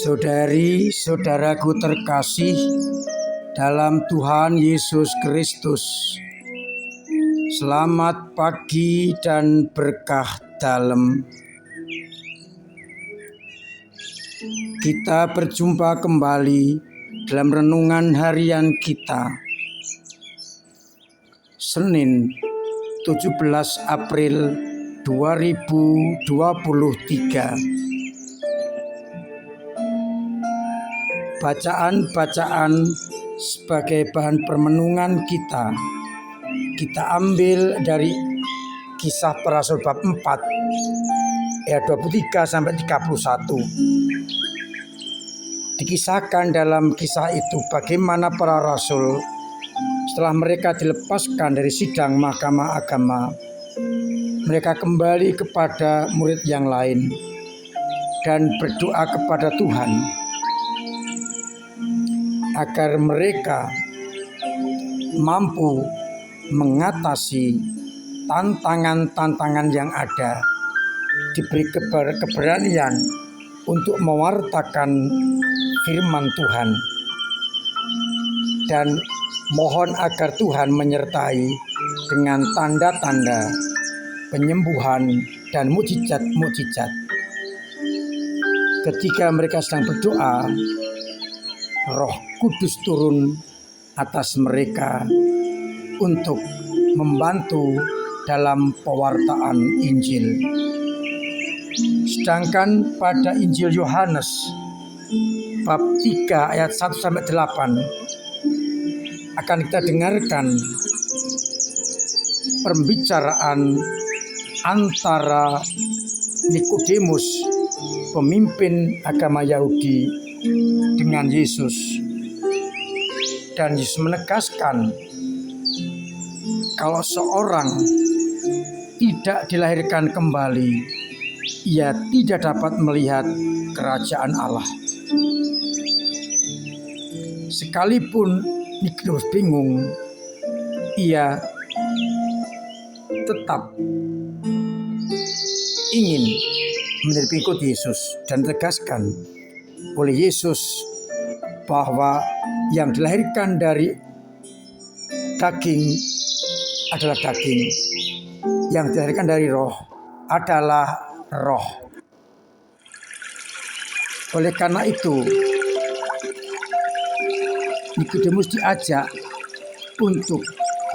Saudari-saudaraku terkasih dalam Tuhan Yesus Kristus, selamat pagi dan berkah dalam. Kita berjumpa kembali dalam renungan harian kita, Senin 17 April 2023. Bacaan-bacaan sebagai bahan permenungan kita ambil dari Kisah Para Rasul bab 4 ayat 23 sampai 31. Dikisahkan dalam kisah itu bagaimana para rasul setelah mereka dilepaskan dari sidang mahkamah agama, mereka kembali kepada murid yang lain dan berdoa kepada Tuhan agar mereka mampu mengatasi tantangan-tantangan yang ada, diberi keberanian untuk mewartakan firman Tuhan, dan mohon agar Tuhan menyertai dengan tanda-tanda penyembuhan dan mukjizat-mukjizat. Ketika mereka sedang berdoa, Roh Kudus turun atas mereka untuk membantu dalam pewartaan Injil. Sedangkan pada Injil Yohanes bab 3 ayat 1 sampai 8 akan kita dengarkan pembicaraan antara Nikodemus, pemimpin agama Yahudi, dengan Yesus. Dan Yesus menegaskan kalau seorang tidak dilahirkan kembali, ia tidak dapat melihat kerajaan Allah. Sekalipun Nikodemus bingung, ia tetap ingin menjadi pengikut Yesus dan tegaskan oleh Yesus bahwa yang dilahirkan dari daging adalah daging, yang dilahirkan dari roh adalah roh. Oleh karena itu, Nikodemus diajak untuk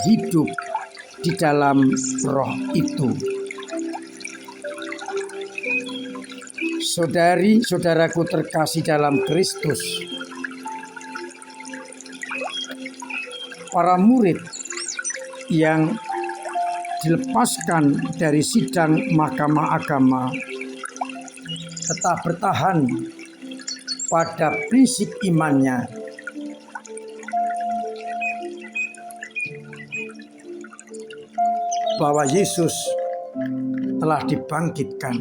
hidup di dalam roh itu. Saudari-saudaraku terkasih dalam Kristus, para murid yang dilepaskan dari sidang mahkamah agama tetap bertahan pada prinsip imannya. Bahwa Yesus telah dibangkitkan.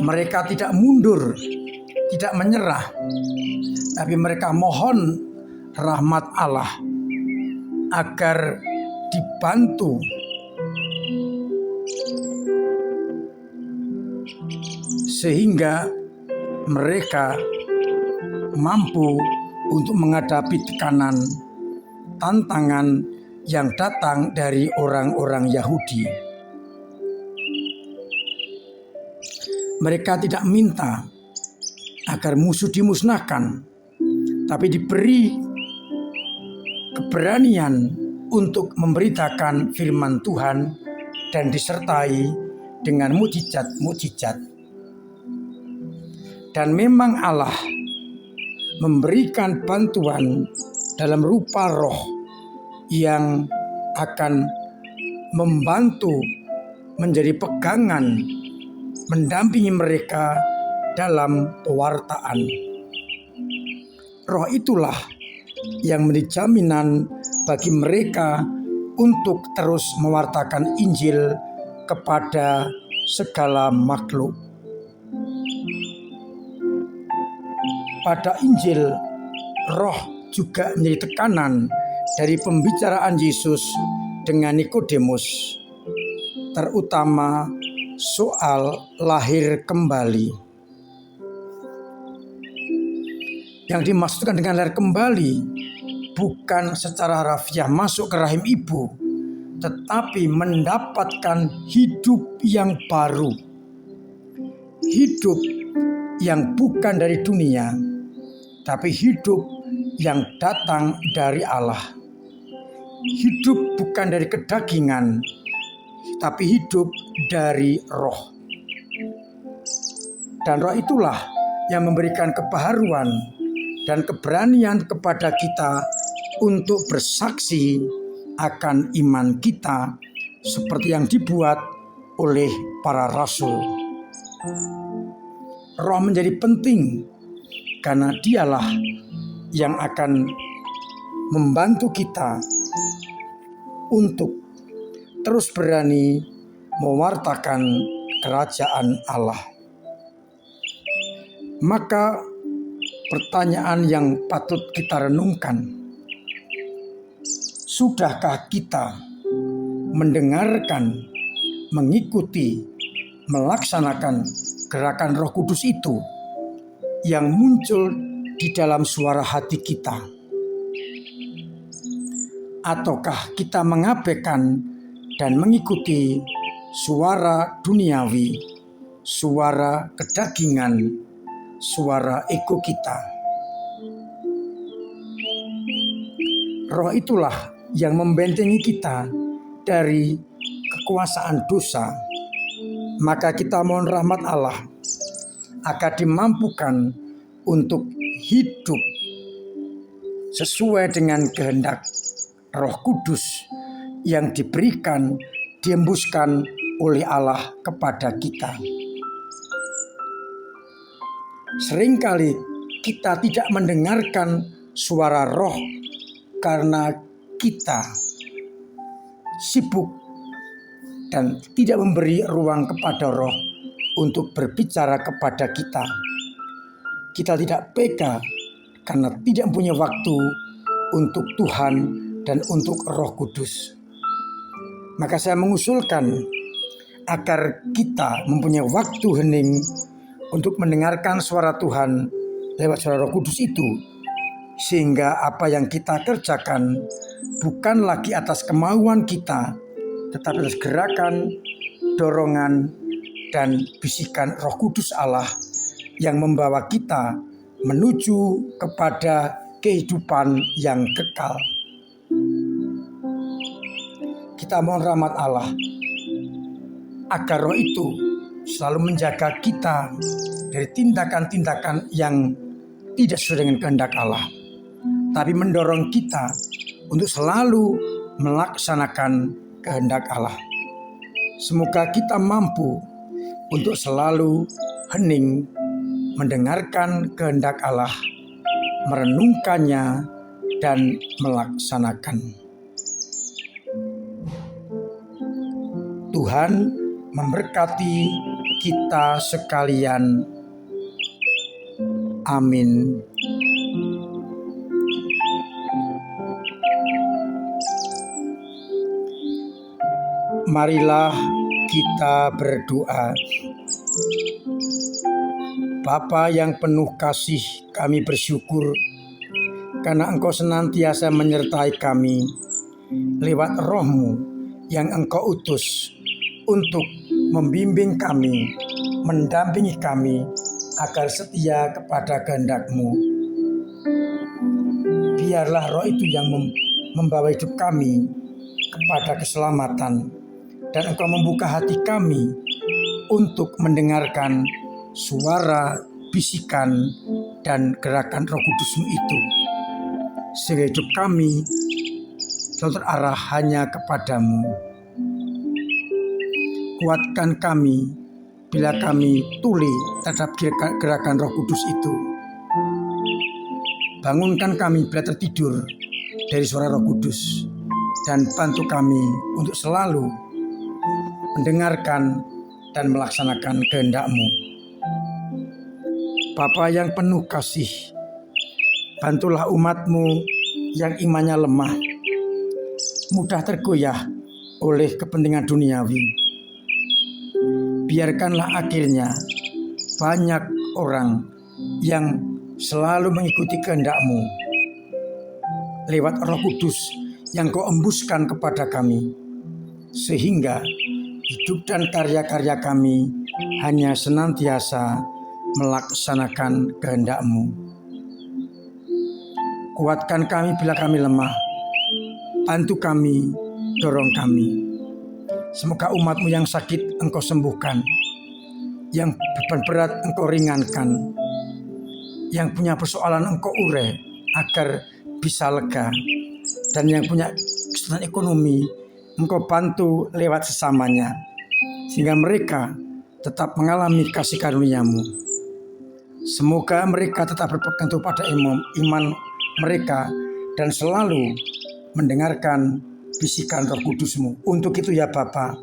Mereka tidak mundur, tidak menyerah, tapi mereka mohon rahmat Allah agar dibantu sehingga mereka mampu untuk menghadapi tekanan, tantangan yang datang dari orang-orang Yahudi. Mereka tidak minta agar musuh dimusnahkan, tapi diberi keberanian untuk memberitakan firman Tuhan dan disertai dengan mukjizat-mukjizat. Dan memang Allah memberikan bantuan dalam rupa roh yang akan membantu menjadi pegangan, mendampingi mereka dalam pewartaan. Roh itulah yang menjadi jaminan bagi mereka untuk terus mewartakan Injil kepada segala makhluk. Pada Injil roh juga menjadi tekanan dari pembicaraan Yesus dengan Nikodemus, terutama soal lahir kembali. Yang dimaksudkan dengan lahir kembali bukan secara harfiah masuk ke rahim ibu, tetapi mendapatkan hidup yang baru. Hidup yang bukan dari dunia, tapi hidup yang datang dari Allah. Hidup bukan dari kedagingan, tapi hidup dari roh. Dan roh itulah yang memberikan kebaharuan dan keberanian kepada kita untuk bersaksi akan iman kita seperti yang dibuat oleh para rasul. Roh menjadi penting karena dialah yang akan membantu kita untuk terus berani mewartakan kerajaan Allah. Maka pertanyaan yang patut kita renungkan, sudahkah kita mendengarkan, mengikuti, melaksanakan gerakan Roh Kudus itu yang muncul di dalam suara hati kita? Ataukah kita mengabaikan dan mengikuti suara duniawi, suara kedagingan, suara ego kita? Roh itulah yang membentengi kita dari kekuasaan dosa. Maka kita mohon rahmat Allah agar dimampukan untuk hidup sesuai dengan kehendak Roh Kudus yang diberikan, diembuskan oleh Allah kepada kita. Seringkali kita tidak mendengarkan suara roh karena kita sibuk dan tidak memberi ruang kepada roh untuk berbicara kepada kita. Kita tidak peka karena tidak punya waktu untuk Tuhan dan untuk Roh Kudus. Maka saya mengusulkan agar kita mempunyai waktu hening untuk mendengarkan suara Tuhan lewat suara Roh Kudus itu, sehingga apa yang kita kerjakan bukan lagi atas kemauan kita, tetapi atas gerakan, dorongan, dan bisikan Roh Kudus Allah yang membawa kita menuju kepada kehidupan yang kekal. Kita mohon rahmat Allah agar roh itu selalu menjaga kita dari tindakan-tindakan yang tidak sesuai dengan kehendak Allah, tapi mendorong kita untuk selalu melaksanakan kehendak Allah. Semoga kita mampu untuk selalu hening mendengarkan kehendak Allah, merenungkannya, dan melaksanakan. Tuhan memberkati kita sekalian. Amin. Marilah kita berdoa. Bapa yang penuh kasih, kami bersyukur karena Engkau senantiasa menyertai kami lewat Roh-Mu yang Engkau utus untuk membimbing kami, mendampingi kami agar setia kepada kehendak-Mu. Biarlah Roh itu yang membawa hidup kami kepada keselamatan, dan Engkau membuka hati kami untuk mendengarkan suara, bisikan, dan gerakan Roh Kudus-Mu itu, sehingga hidup kami selalu terarah hanya kepadamu. Kuatkan kami bila kami tuli terhadap gerakan Roh Kudus itu. Bangunkan kami bila tertidur dari suara Roh Kudus, dan bantu kami untuk selalu mendengarkan dan melaksanakan kehendak-Mu. Bapa yang penuh kasih, Bantulah umat-Mu yang imannya lemah, mudah tergoyah oleh kepentingan duniawi. Biarkanlah akhirnya banyak orang yang selalu mengikuti kehendak-Mu lewat Roh Kudus yang Kau embuskan kepada kami, sehingga hidup dan karya-karya kami hanya senantiasa melaksanakan kehendak-Mu. Kuatkan kami bila kami lemah, bantu kami, dorong kami. Semoga umat-Mu yang sakit Engkau sembuhkan, yang beban berat Engkau ringankan, yang punya persoalan Engkau urai agar bisa lega, dan yang punya kesulitan ekonomi Engkau bantu lewat sesamanya, sehingga mereka tetap mengalami kasih karunia-Mu. Semoga mereka tetap berpegang teguh pada iman mereka dan selalu mendengarkan bisikan Roh Kudus-Mu. Untuk itu ya Bapa,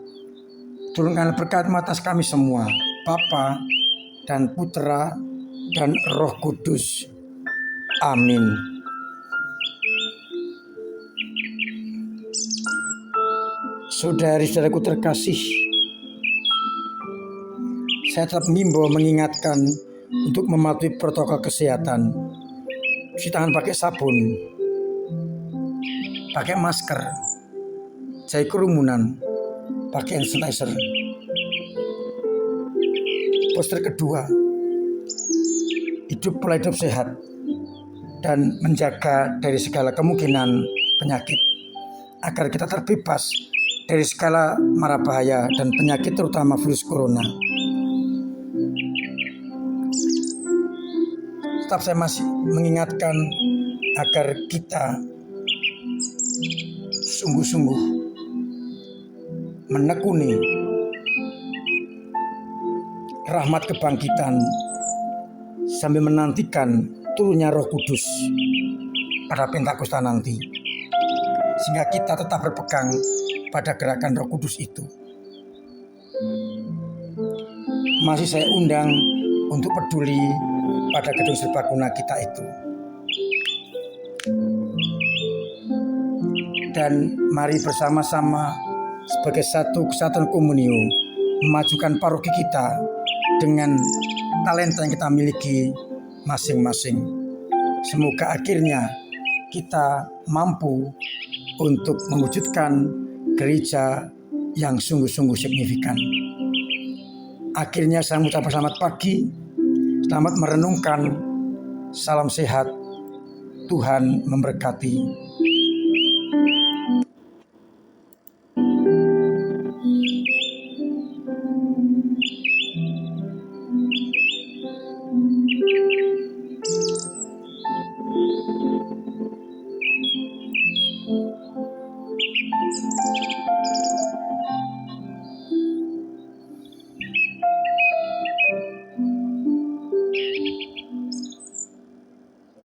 turunkan berkat-Mu atas kami semua, Bapa dan Putra dan Roh Kudus. Amin. Saudari-saudaraku terkasih, saya tetap mengingatkan untuk mematuhi protokol kesehatan. Cuci tangan pakai sabun, pakai masker, jauhi kerumunan, pakai hand sanitizer. Poster kedua, hidup pola hidup sehat dan menjaga dari segala kemungkinan penyakit, agar kita terbebas dari segala mara bahaya dan penyakit, terutama virus corona. Tetap saya masih mengingatkan agar kita sungguh-sungguh menekuni rahmat kebangkitan sambil menantikan turunnya Roh Kudus pada Pentakosta nanti, sehingga kita tetap berpegang pada gerakan Roh Kudus itu. Masih saya undang untuk peduli pada gedung serbaguna kita itu. Dan mari bersama-sama sebagai satu kesatuan komunio memajukan paroki kita dengan talenta yang kita miliki masing-masing. Semoga akhirnya kita mampu untuk mewujudkan gereja yang sungguh-sungguh signifikan. Akhirnya saya mengucapkan selamat pagi, selamat merenungkan, salam sehat, Tuhan memberkati.